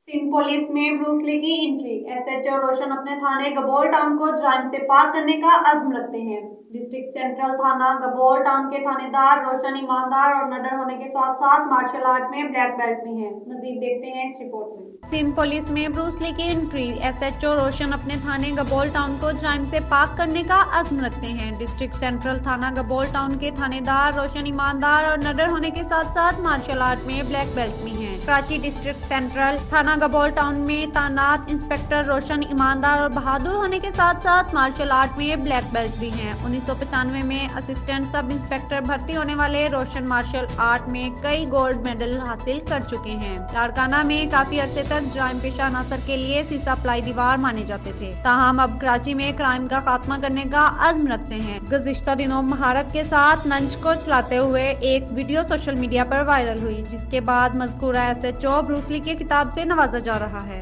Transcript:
Sindh police में Bruce Lee की entry. SHO रोशन अपने थाने गबोर टाउन को जराइम से पाक करने का अज़्म रखते हैं। डिस्ट्रिक्ट सेंट्रल थाना गबोर टाउन के थानेदार रोशन ईमानदार और निडर होने के साथ साथ मार्शल आर्ट में ब्लैक बेल्ट भी हैं। मजीद देखते हैं इस रिपोर्ट में। सिंध पुलिस में ब्रूस ली की एंट्री। एसएचओ रोशन अपने थाने गबोर टाउन को जराइम से पाक करने का अज़्म रखते हैं। डिस्ट्रिक्ट सेंट्रल थाना गबोर टाउन के थानेदार रोशन ईमानदार और निडर होने के साथ साथ मार्शल आर्ट में ब्लैक बेल्ट भी हैं। कराची डिस्ट्रिक्ट सेंट्रल थाना गबोर टाउन में तैनात इंस्पेक्टर रोशन ईमानदार और बहादुर होने के साथ साथ मार्शल आर्ट में ब्लैक बेल्ट भी हैं। 1995 में असिस्टेंट सब इंस्पेक्टर भर्ती होने वाले रोशन मार्शल आर्ट में कई गोल्ड मेडल हासिल कर चुके हैं। लाड़काना में काफी अरसे तक जराइम पेशा अनासर के लिए सीसा प्लाई दीवार माने जाते थे, ताहम अब कराची में क्राइम का खात्मा करने का अज़्म रखते हैं। गुज़िश्ता दिनों महारत के साथ लंच को चलाते हुए एक वीडियो सोशल मीडिया पर वायरल हुई, जिसके बाद मज़कूरा एसएचओ ब्रूस ली के खिताब से नवाजा जा रहा है।